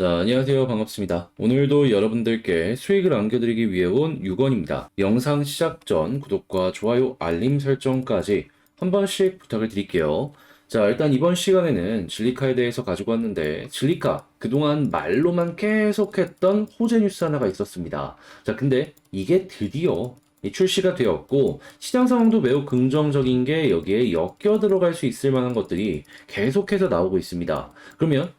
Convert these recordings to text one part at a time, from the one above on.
자, 안녕하세요. 반갑습니다. 오늘도 여러분들께 수익을 안겨드리기 위해 온 6원입니다. 영상 시작 전 구독과 좋아요, 알림 설정까지 한 번씩 부탁을 드릴게요. 자, 일단 이번 시간에는 진리카에 대해서 가지고 왔는데, 진리카, 그동안 말로만 계속했던 호재 뉴스 하나가 있었습니다. 자, 근데 이게 드디어 출시가 되었고, 시장 상황도 매우 긍정적인 게 여기에 엮여 들어갈 수 있을 만한 것들이 계속해서 나오고 있습니다. 그러면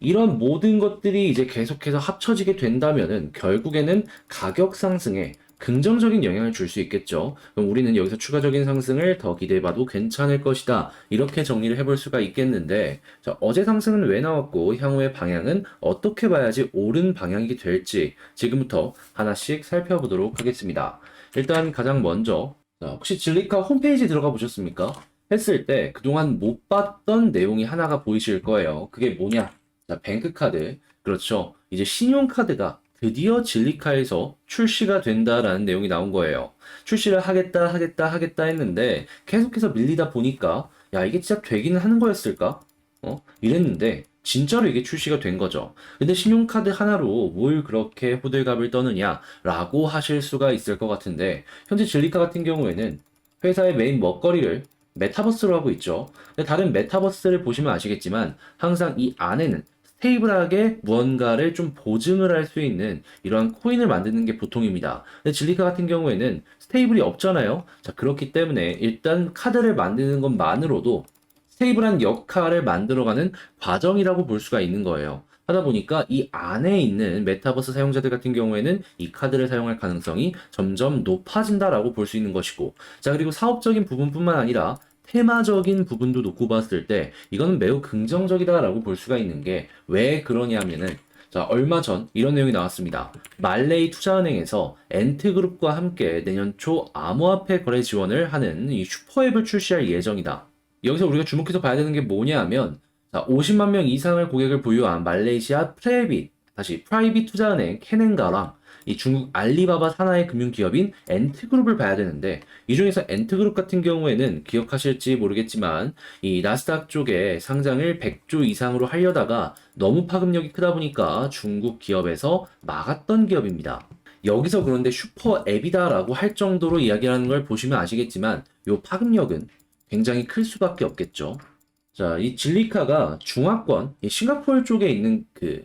이런 모든 것들이 이제 계속해서 합쳐지게 된다면은 결국에는 가격 상승에 긍정적인 영향을 줄 수 있겠죠. 그럼 우리는 여기서 추가적인 상승을 더 기대해봐도 괜찮을 것이다. 이렇게 정리를 해볼 수가 있겠는데, 자, 어제 상승은 왜 나왔고, 향후의 방향은 어떻게 봐야지 옳은 방향이 될지 지금부터 하나씩 살펴보도록 하겠습니다. 일단 가장 먼저, 자, 혹시 진리카 홈페이지 들어가 보셨습니까? 했을 때 그동안 못 봤던 내용이 하나가 보이실 거예요. 그게 뭐냐? 자, 뱅크카드. 그렇죠. 이제 신용카드가 드디어 진리카에서 출시가 된다라는 내용이 나온 거예요. 출시를 하겠다 했는데 계속해서 밀리다 보니까 야, 이게 진짜 되기는 하는 거였을까? 이랬는데 진짜로 이게 출시가 된 거죠. 근데 신용카드 하나로 뭘 그렇게 호들갑을 떠느냐라고 하실 수가 있을 것 같은데 현재 진리카 같은 경우에는 회사의 메인 먹거리를 메타버스로 하고 있죠. 근데 다른 메타버스를 보시면 아시겠지만 항상 이 안에는 스테이블하게 무언가를 좀 보증을 할 수 있는 이러한 코인을 만드는 게 보통입니다. 근데 진리카 같은 경우에는 스테이블이 없잖아요. 자, 그렇기 때문에 일단 카드를 만드는 것만으로도 스테이블한 역할을 만들어가는 과정이라고 볼 수가 있는 거예요. 하다 보니까 이 안에 있는 메타버스 사용자들 같은 경우에는 이 카드를 사용할 가능성이 점점 높아진다라고 볼 수 있는 것이고, 자, 그리고 사업적인 부분뿐만 아니라 테마적인 부분도 놓고 봤을 때 이거는 매우 긍정적이다라고 볼 수가 있는 게 왜 그러냐면은, 자, 얼마 전 이런 내용이 나왔습니다. 말레이 투자은행에서 엔트그룹과 함께 내년 초 암호화폐 거래 지원을 하는 이 슈퍼앱을 출시할 예정이다. 여기서 우리가 주목해서 봐야 되는 게 뭐냐 하면, 자, 50만 명 이상을 고객을 보유한 말레이시아 프라이빗 투자은행 캐넨가랑 이 중국 알리바바 산하의 금융기업인 엔트그룹을 봐야 되는데, 이 중에서 엔트그룹 같은 경우에는 기억하실지 모르겠지만 이 나스닥 쪽에 상장을 100조 이상으로 하려다가 너무 파급력이 크다 보니까 중국 기업에서 막았던 기업입니다. 여기서 그런데 슈퍼 앱이다라고 할 정도로 이야기하는 걸 보시면 아시겠지만 요 파급력은 굉장히 클 수밖에 없겠죠. 자, 이 진리카가 중화권, 이 싱가포르 쪽에 있는 그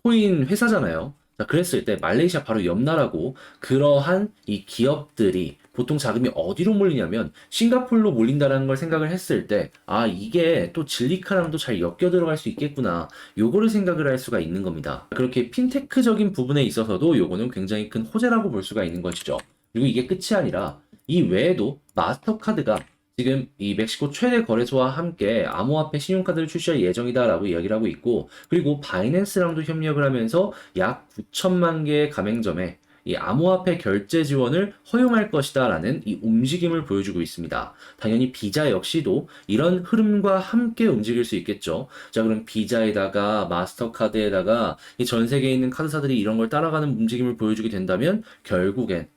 코인 회사잖아요. 자, 그랬을 때 말레이시아 바로 옆 나라고 그러한 이 기업들이 보통 자금이 어디로 몰리냐면 싱가포르로 몰린다라는 걸 생각을 했을 때 아, 이게 또 진리카랑도 잘 엮여 들어갈 수 있겠구나. 요거를 생각을 할 수가 있는 겁니다. 그렇게 핀테크적인 부분에 있어서도 요거는 굉장히 큰 호재라고 볼 수가 있는 것이죠. 그리고 이게 끝이 아니라 이 외에도 마스터카드가 지금 이 멕시코 최대 거래소와 함께 암호화폐 신용카드를 출시할 예정이다라고 이야기를 하고 있고, 그리고 바이낸스랑도 협력을 하면서 약 9천만 개의 가맹점에 이 암호화폐 결제 지원을 허용할 것이다라는 이 움직임을 보여주고 있습니다. 당연히 비자 역시도 이런 흐름과 함께 움직일 수 있겠죠. 자, 그럼 비자에다가 마스터카드에다가 이 전 세계에 있는 카드사들이 이런 걸 따라가는 움직임을 보여주게 된다면 결국엔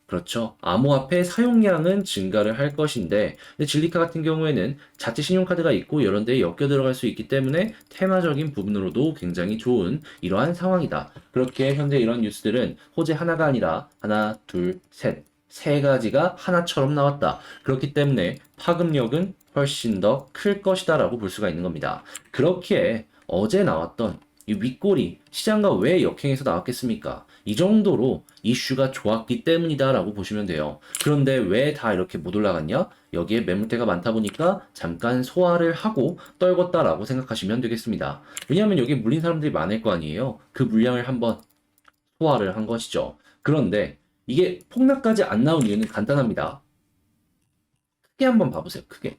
그렇죠. 암호화폐 사용량은 증가를 할 것인데, 근데 진리카 같은 경우에는 자체 신용카드가 있고 여러 데에 엮여 들어갈 수 있기 때문에 테마적인 부분으로도 굉장히 좋은 이러한 상황이다. 그렇게 현재 이런 뉴스들은 호재 하나가 아니라 하나, 둘, 셋, 세 가지가 하나처럼 나왔다. 그렇기 때문에 파급력은 훨씬 더 클 것이다라고 볼 수가 있는 겁니다. 그렇게 어제 나왔던 이 윗골이 시장과 왜 역행해서 나왔겠습니까? 이 정도로 이슈가 좋았기 때문이다라고 보시면 돼요. 그런데 왜 다 이렇게 못 올라갔냐? 여기에 매물대가 많다 보니까 잠깐 소화를 하고 떨궜다라고 생각하시면 되겠습니다. 왜냐하면 여기에 물린 사람들이 많을 거 아니에요. 그 물량을 한번 소화를 한 것이죠. 그런데 이게 폭락까지 안 나온 이유는 간단합니다. 크게 한번 봐보세요. 크게.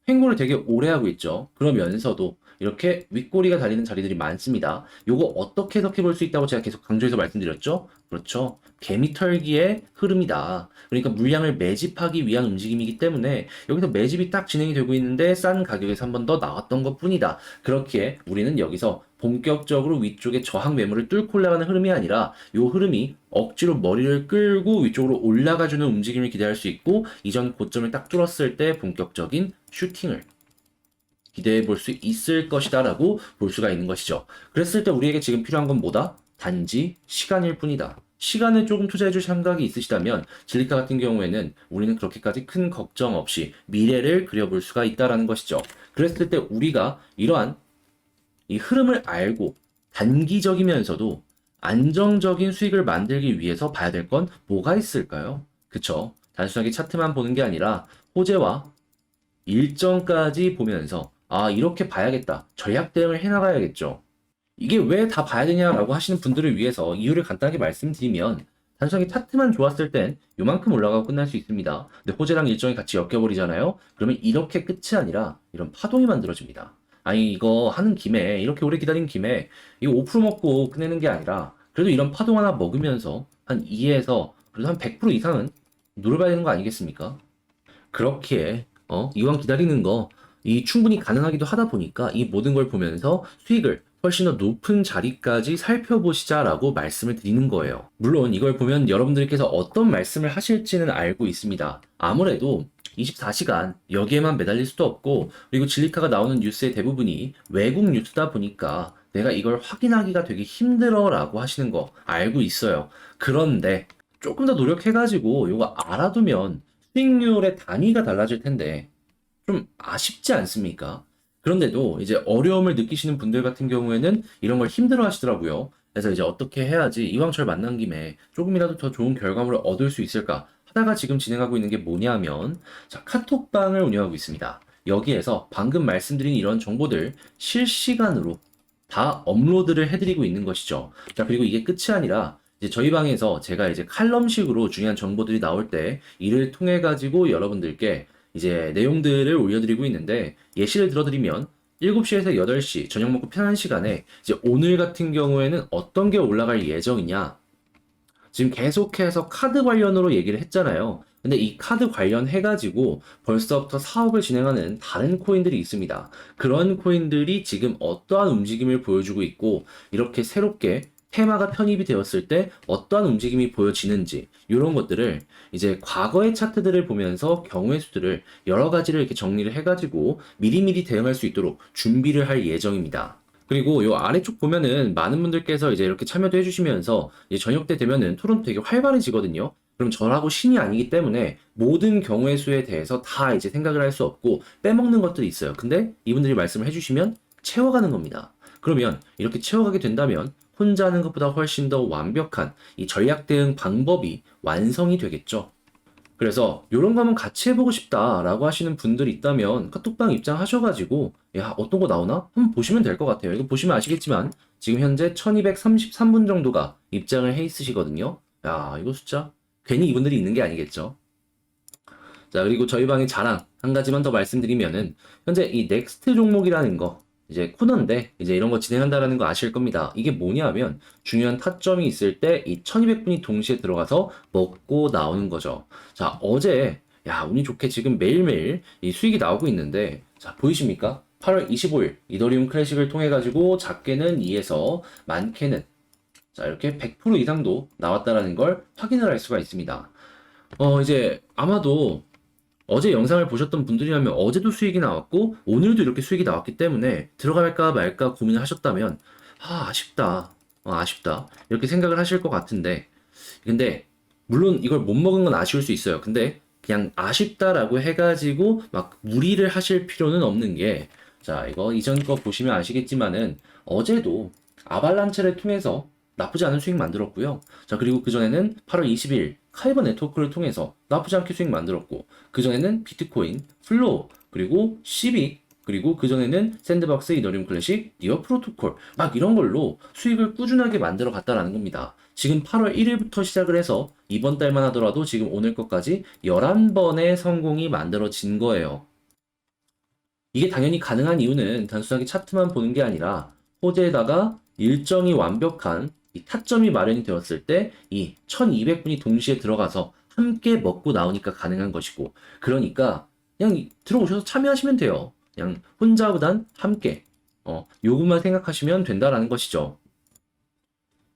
횡보를 되게 오래 하고 있죠. 그러면서도 이렇게 윗꼬리가 달리는 자리들이 많습니다. 요거 어떻게 해석해 볼 수 있다고 제가 계속 강조해서 말씀드렸죠? 그렇죠. 개미털기의 흐름이다. 그러니까 물량을 매집하기 위한 움직임이기 때문에 여기서 매집이 딱 진행이 되고 있는데 싼 가격에서 한 번 더 나왔던 것 뿐이다. 그렇기에 우리는 여기서 본격적으로 위쪽에 저항 매물을 뚫고 올라가는 흐름이 아니라 요 흐름이 억지로 머리를 끌고 위쪽으로 올라가주는 움직임을 기대할 수 있고 이전 고점을 딱 뚫었을 때 본격적인 슈팅을 기대해 볼 수 있을 것이다 라고 볼 수가 있는 것이죠. 그랬을 때 우리에게 지금 필요한 건 뭐다? 단지 시간일 뿐이다. 시간을 조금 투자해 줄 생각이 있으시다면 질리카 같은 경우에는 우리는 그렇게까지 큰 걱정 없이 미래를 그려볼 수가 있다라는 것이죠. 그랬을 때 우리가 이러한 이 흐름을 알고 단기적이면서도 안정적인 수익을 만들기 위해서 봐야 될 건 뭐가 있을까요? 그쵸? 단순하게 차트만 보는 게 아니라 호재와 일정까지 보면서 아, 이렇게 봐야겠다. 전략 대응을 해나가야겠죠. 이게 왜 다 봐야 되냐라고 하시는 분들을 위해서 이유를 간단하게 말씀드리면 단순하게 차트만 좋았을 땐 요만큼 올라가고 끝날 수 있습니다. 근데 호재랑 일정이 같이 엮여버리잖아요. 그러면 이렇게 끝이 아니라 이런 파동이 만들어집니다. 아니 이거 하는 김에 이렇게 오래 기다린 김에 이거 5% 먹고 끝내는 게 아니라 그래도 이런 파동 하나 먹으면서 한 2에서 그래도 한 100% 이상은 노려봐야 되는 거 아니겠습니까? 그렇기에 이왕 기다리는 거 이 충분히 가능하기도 하다 보니까 이 모든 걸 보면서 수익을 훨씬 더 높은 자리까지 살펴보시자라고 말씀을 드리는 거예요. 물론 이걸 보면 여러분들께서 어떤 말씀을 하실지는 알고 있습니다. 아무래도 24시간 여기에만 매달릴 수도 없고 그리고 진리카가 나오는 뉴스의 대부분이 외국 뉴스다 보니까 내가 이걸 확인하기가 되게 힘들어라고 하시는 거 알고 있어요. 그런데 조금 더 노력해가지고 이거 알아두면 수익률의 단위가 달라질 텐데 좀 아쉽지 않습니까? 그런데도 이제 어려움을 느끼시는 분들 같은 경우에는 이런 걸 힘들어 하시더라고요. 그래서 이제 어떻게 해야지 이왕 절 만난 김에 조금이라도 더 좋은 결과물을 얻을 수 있을까 하다가 지금 진행하고 있는 게 뭐냐면 자, 카톡방을 운영하고 있습니다. 여기에서 방금 말씀드린 이런 정보들 실시간으로 다 업로드를 해드리고 있는 것이죠. 자, 그리고 이게 끝이 아니라 이제 저희 방에서 제가 이제 칼럼식으로 중요한 정보들이 나올 때 이를 통해 가지고 여러분들께 이제 내용들을 올려드리고 있는데 예시를 들어드리면 7시에서 8시 저녁 먹고 편한 시간에 이제 오늘 같은 경우에는 어떤 게 올라갈 예정이냐 지금 계속해서 카드 관련으로 얘기를 했잖아요. 근데 이 카드 관련해가지고 벌써부터 사업을 진행하는 다른 코인들이 있습니다. 그런 코인들이 지금 어떠한 움직임을 보여주고 있고 이렇게 새롭게 테마가 편입이 되었을 때 어떠한 움직임이 보여지는지 이런 것들을 이제 과거의 차트들을 보면서 경우의 수들을 여러 가지를 이렇게 정리를 해가지고 미리미리 대응할 수 있도록 준비를 할 예정입니다. 그리고 요 아래쪽 보면은 많은 분들께서 이제 이렇게 참여도 해주시면서 이제 저녁 때 되면은 토론도 되게 활발해지거든요. 그럼 저라고 신이 아니기 때문에 모든 경우의 수에 대해서 다 이제 생각을 할 수 없고 빼먹는 것들이 있어요. 근데 이분들이 말씀을 해주시면 채워가는 겁니다. 그러면 이렇게 채워가게 된다면 혼자 하는 것보다 훨씬 더 완벽한 이 전략 대응 방법이 완성이 되겠죠. 그래서 이런 거 한번 같이 해보고 싶다라고 하시는 분들이 있다면 카톡방 입장하셔가지고 야 어떤 거 나오나? 한번 보시면 될 것 같아요. 이거 보시면 아시겠지만 지금 현재 1233분 정도가 입장을 해 있으시거든요. 야 이거 숫자 괜히 이분들이 있는 게 아니겠죠. 자 그리고 저희 방의 자랑 한 가지만 더 말씀드리면은 현재 이 넥스트 종목이라는 거 이제 코너인데 이제 이런 거 진행한다라는 거 아실 겁니다. 이게 뭐냐면 중요한 타점이 있을 때 이 1200분이 동시에 들어가서 먹고 나오는 거죠. 자 어제 야 운이 좋게 지금 매일매일 이 수익이 나오고 있는데 자 보이십니까? 8월 25일 이더리움 클래식을 통해 가지고 작게는 2에서 많게는 자 이렇게 100% 이상도 나왔다라는 걸 확인을 할 수가 있습니다. 이제 아마도 어제 영상을 보셨던 분들이라면 어제도 수익이 나왔고 오늘도 이렇게 수익이 나왔기 때문에 들어갈까 말까 고민을 하셨다면 아쉽다 아쉽다 이렇게 생각을 하실 것 같은데 근데 물론 이걸 못 먹은 건 아쉬울 수 있어요. 근데 그냥 아쉽다라고 해가지고 막 무리를 하실 필요는 없는 게 자 이거 이전 거 보시면 아시겠지만은 어제도 아발란체를 통해서 나쁘지 않은 수익 만들었고요. 자 그리고 그전에는 8월 20일 카이버 네트워크를 통해서 나쁘지 않게 수익 만들었고 그전에는 비트코인, 플로우, 그리고 시빅 그리고 그전에는 샌드박스, 이더리움 클래식, 니어 프로토콜 막 이런 걸로 수익을 꾸준하게 만들어 갔다라는 겁니다. 지금 8월 1일부터 시작을 해서 이번 달만 하더라도 지금 오늘 것까지 11번의 성공이 만들어진 거예요. 이게 당연히 가능한 이유는 단순하게 차트만 보는 게 아니라 호재에다가 일정이 완벽한 이 타점이 마련이 되었을 때 이 1200분이 동시에 들어가서 함께 먹고 나오니까 가능한 것이고 그러니까 그냥 들어오셔서 참여하시면 돼요. 그냥 혼자보단 함께 요것만 생각하시면 된다라는 것이죠.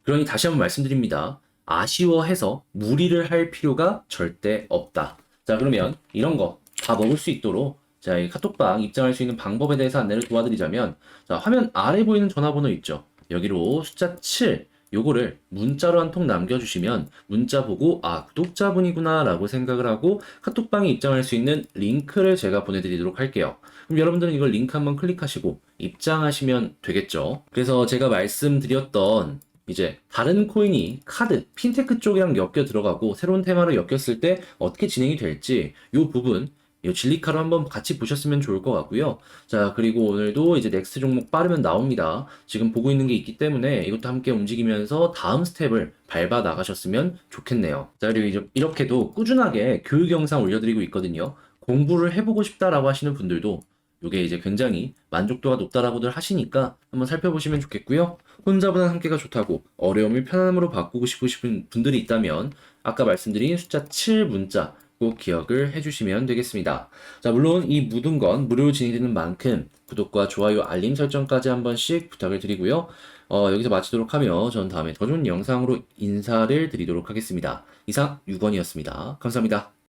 그러니 다시 한번 말씀드립니다. 아쉬워해서 무리를 할 필요가 절대 없다. 자 그러면 이런 거 다 먹을 수 있도록 자, 이 카톡방 입장할 수 있는 방법에 대해서 안내를 도와드리자면, 자, 화면 아래 보이는 전화번호 있죠? 여기로 숫자 7, 요거를 문자로 한 통 남겨주시면 문자 보고 아, 구독자분이구나 라고 생각을 하고 카톡방에 입장할 수 있는 링크를 제가 보내드리도록 할게요. 그럼 여러분들은 이걸 링크 한번 클릭하시고 입장하시면 되겠죠. 그래서 제가 말씀드렸던 이제 다른 코인이 카드, 핀테크 쪽이랑 엮여 들어가고 새로운 테마로 엮였을 때 어떻게 진행이 될지 이 부분 이 진리카로 한번 같이 보셨으면 좋을 것 같고요. 자, 그리고 오늘도 이제 넥스트 종목 빠르면 나옵니다. 지금 보고 있는 게 있기 때문에 이것도 함께 움직이면서 다음 스텝을 밟아 나가셨으면 좋겠네요. 자, 그리고 이제 이렇게도 꾸준하게 교육 영상 올려드리고 있거든요. 공부를 해보고 싶다라고 하시는 분들도 이게 이제 굉장히 만족도가 높다라고들 하시니까 한번 살펴보시면 좋겠고요. 혼자보다 함께가 좋다고 어려움을 편안함으로 바꾸고 싶으신 분들이 있다면 아까 말씀드린 숫자 7 문자 꼭 기억을 해주시면 되겠습니다. 자, 물론 이 모든 건 무료로 진행되는 만큼 구독과 좋아요, 알림 설정까지 한 번씩 부탁을 드리고요. 여기서 마치도록 하며 전 다음에 더 좋은 영상으로 인사를 드리도록 하겠습니다. 이상 6원이었습니다. 감사합니다.